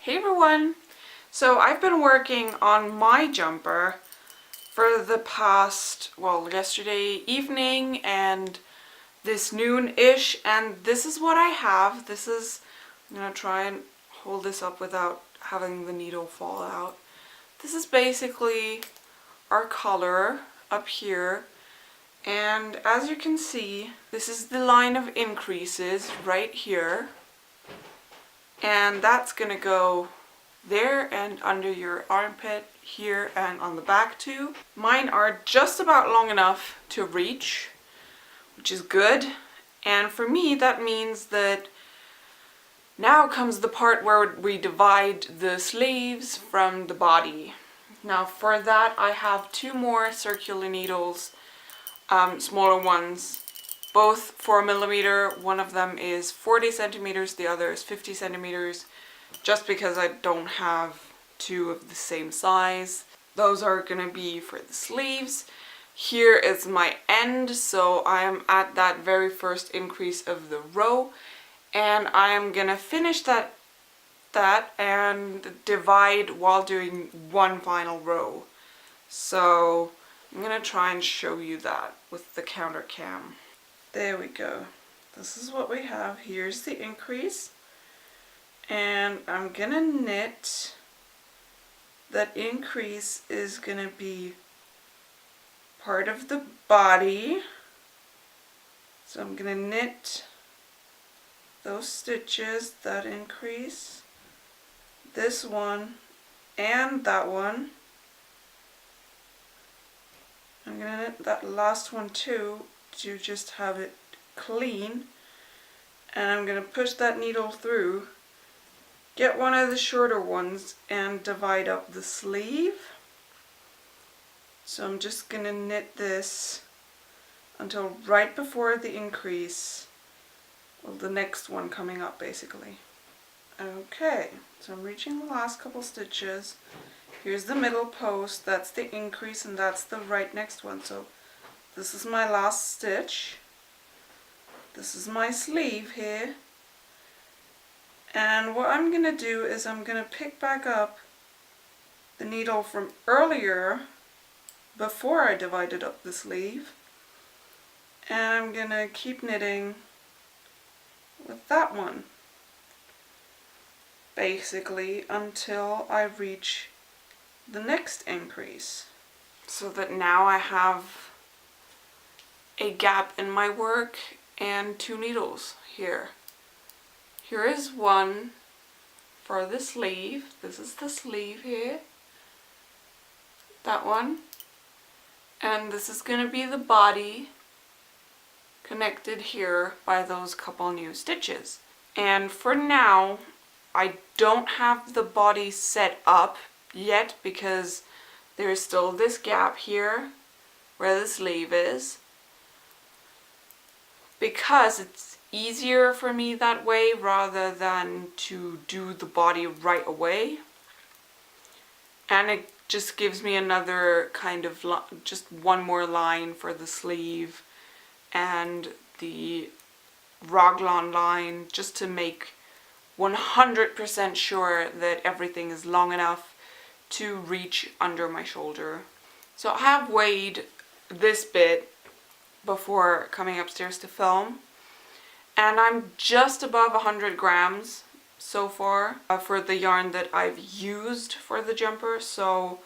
Hey everyone! So I've been working on my jumper for the past, well, yesterday evening and this noon-ish, and this is what I have. I'm gonna try and hold this up without having the needle fall out. This is basically our color up here, and as you can see, this is the line of increases right here. And that's gonna go there and under your armpit here and on the back too. Mine are just about long enough to reach, which is good. And for me, that means that now comes the part where we divide the sleeves from the body. Now for that, I have two more circular needles, smaller ones, both 4mm. One of them is 40 centimeters, the other is 50 centimeters, just because I don't have two of the same size. Those are gonna be for the sleeves. Here is my end, so I am at that very first increase of the row, and I am gonna finish that and divide while doing one final row. So I'm gonna try and show you that with the counter cam. There we go. This is what we have. Here's the increase. And I'm gonna knit. That increase is gonna be part of the body. So I'm gonna knit those stitches, that increase, this one, and that one. I'm gonna knit that last one too, to just have it clean, and I'm going to push that needle through, get one of the shorter ones and divide up the sleeve. So I'm just going to knit this until right before the increase, well, the next one coming up basically. Okay, so I'm reaching the last couple stitches. Here's the middle post, that's the increase, and that's the right next one. So this is my last stitch. This is my sleeve here. And what I'm going to do is I'm going to pick back up the needle from earlier before I divided up the sleeve. And I'm going to keep knitting with that one, basically until I reach the next increase. So that now I have a gap in my work and two needles here. Here is one for the sleeve. This is the sleeve here. That one. And this is going to be the body connected here by those couple new stitches. And for now, I don't have the body set up yet because there's still this gap here where the sleeve is, because it's easier for me that way rather than to do the body right away. And it just gives me another kind of, just one more line for the sleeve and the Raglan line, just to make 100% sure that everything is long enough to reach under my shoulder. So I have weighed this bit before coming upstairs to film, and I'm just above 100 grams so far for the yarn that I've used for the jumper. So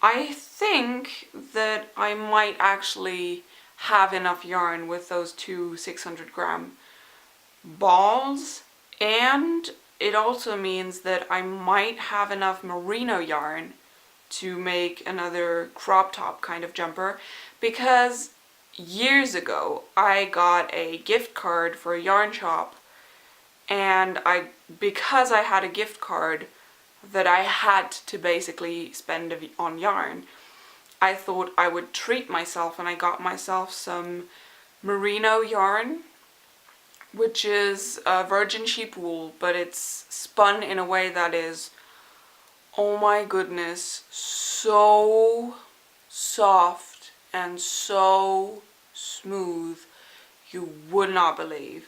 I think that I might actually have enough yarn with those two 600-gram balls, and it also means that I might have enough merino yarn to make another crop top kind of jumper, because years ago I got a gift card for a yarn shop, and because I had a gift card that I had to basically spend on yarn, I thought I would treat myself, and I got myself some merino yarn, which is virgin sheep wool, but it's spun in a way that is, oh my goodness, so soft and so smooth, you would not believe.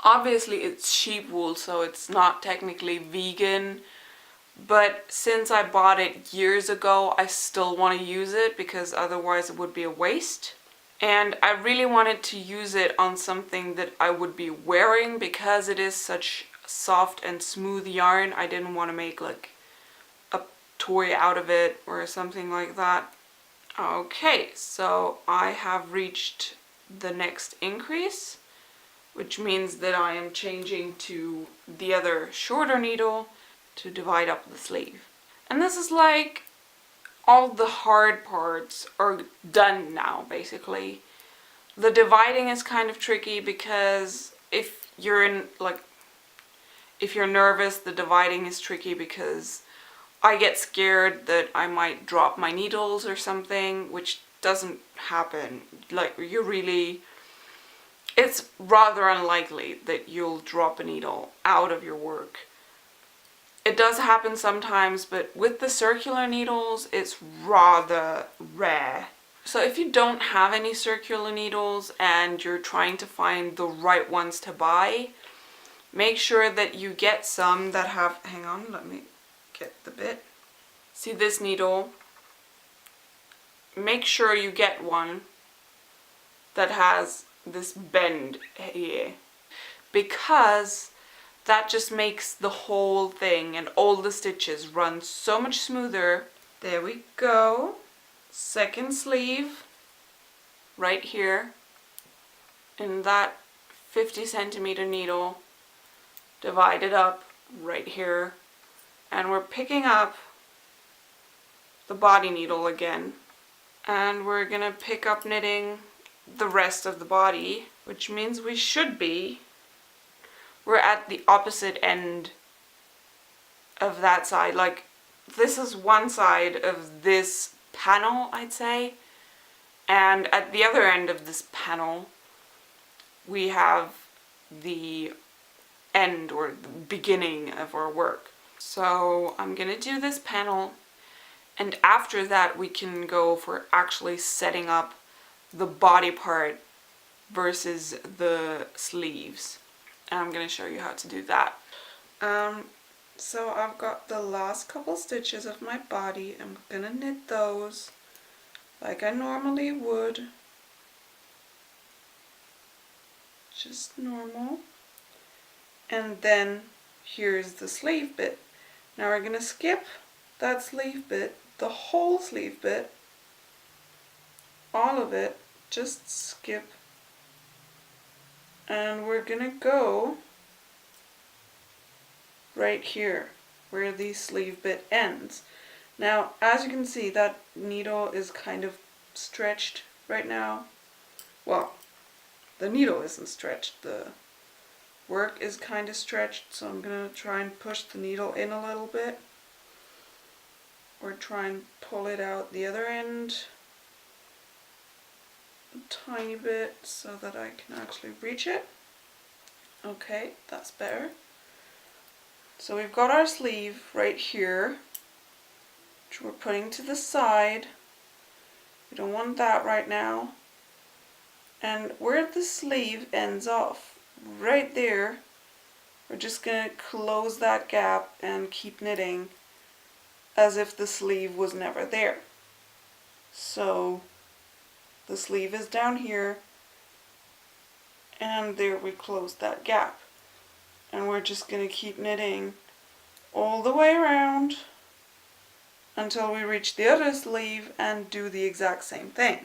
Obviously it's sheep wool, so it's not technically vegan, but since I bought it years ago, I still want to use it because otherwise it would be a waste. And I really wanted to use it on something that I would be wearing because it is such soft and smooth yarn. I didn't want to make like a toy out of it or something like that. Okay, so I have reached the next increase, which means that I am changing to the other shorter needle to divide up the sleeve. And this is like all the hard parts are done now, basically. The dividing is kind of tricky because if you're nervous, the dividing is tricky because I get scared that I might drop my needles or something, which doesn't happen. Like, it's rather unlikely that you'll drop a needle out of your work. It does happen sometimes, but with the circular needles, it's rather rare. So if you don't have any circular needles and you're trying to find the right ones to buy, make sure that you get some that have, hang on, let me get the bit. See this needle? Make sure you get one that has this bend here, because that just makes the whole thing and all the stitches run so much smoother. There we go. Second sleeve right here in that 50 centimeter needle, divided up right here, and we're picking up the body needle again, and we're gonna pick up knitting the rest of the body, which means we're at the opposite end of that side. Like, this is one side of this panel, I'd say, and at the other end of this panel we have the end or the beginning of our work. So I'm gonna do this panel, and after that we can go for actually setting up the body part versus the sleeves. And I'm going to show you how to do that. So I've got the last couple stitches of my body. I'm going to knit those like I normally would. Just normal. And then here's the sleeve bit. Now we're going to skip that sleeve bit, the whole sleeve bit, all of it, just skip. And we're gonna go right here where the sleeve bit ends. Now, as you can see, that needle is kind of stretched right now. Well, the needle isn't stretched, the work is kind of stretched, so I'm gonna try and push the needle in a little bit, or try and pull it out the other end a tiny bit so that I can actually reach it. Okay, that's better. So we've got our sleeve right here, which we're putting to the side. We don't want that right now. And where the sleeve ends off, right there, we're just going to close that gap and keep knitting as if the sleeve was never there. So the sleeve is down here, and there we close that gap. And we're just going to keep knitting all the way around until we reach the other sleeve and do the exact same thing.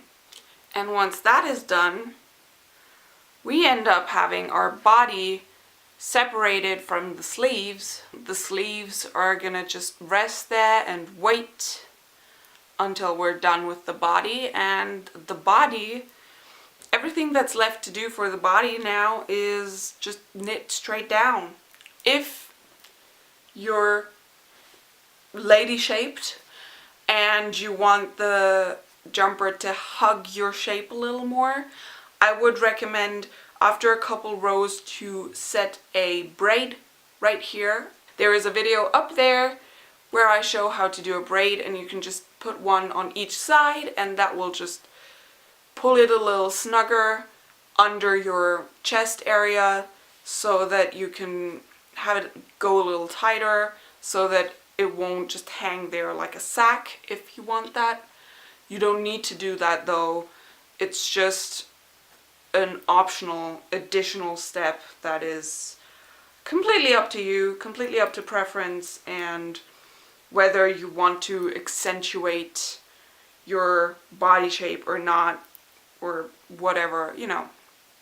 And once that is done, we end up having our body separated from the sleeves. The sleeves are going to just rest there and wait until we're done with the body. And the body, everything that's left to do for the body now is just knit straight down. If you're lady shaped and you want the jumper to hug your shape a little more, I would recommend after a couple rows to set a braid right here. There is a video up there where I show how to do a braid, and you can just put one on each side and that will just pull it a little snugger under your chest area so that you can have it go a little tighter, so that it won't just hang there like a sack if you want that. You don't need to do that though. It's just an optional additional step that is completely up to you, completely up to preference, and whether you want to accentuate your body shape or not, or whatever, you know.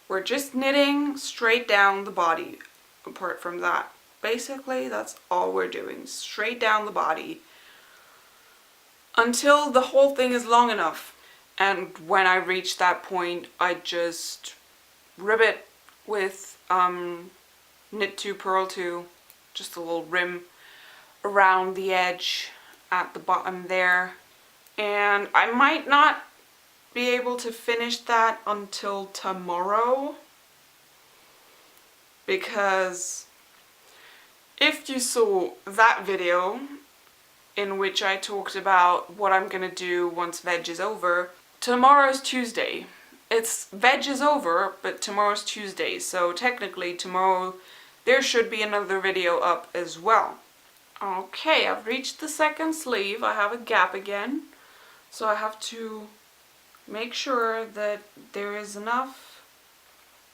We're just knitting straight down the body apart from that. Basically, that's all we're doing, straight down the body until the whole thing is long enough. And when I reach that point, I just ribbit with knit 2, purl 2, just a little rim around the edge at the bottom there. And I might not be able to finish that until tomorrow, because if you saw that video in which I talked about what I'm gonna do once VEDJ is over, tomorrow's Tuesday. It's VEDJ is over, but tomorrow's Tuesday, so technically tomorrow there should be another video up as well. Okay, I've reached the second sleeve. I have a gap again, so I have to make sure that there is enough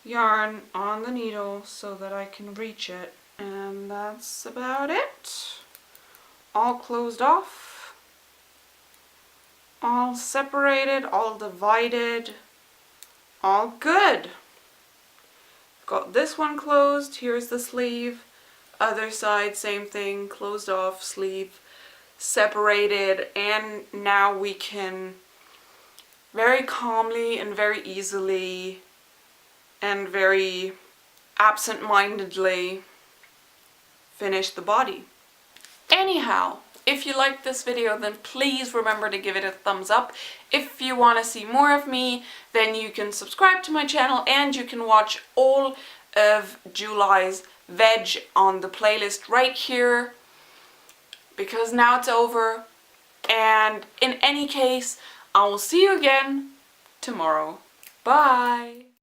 yarn on the needle so that I can reach it. And that's about it. All closed off, all separated, all divided, all good. Got this one closed, here's the sleeve, other side same thing, closed off, sleeve separated, and now we can very calmly and very easily and very absent-mindedly finish the body. Anyhow, if you liked this video, then please remember to give it a thumbs up. If you want to see more of me, then you can subscribe to my channel and you can watch all of July's VEDJ on the playlist right here, because now it's over. And in any case, I will see you again tomorrow. Bye!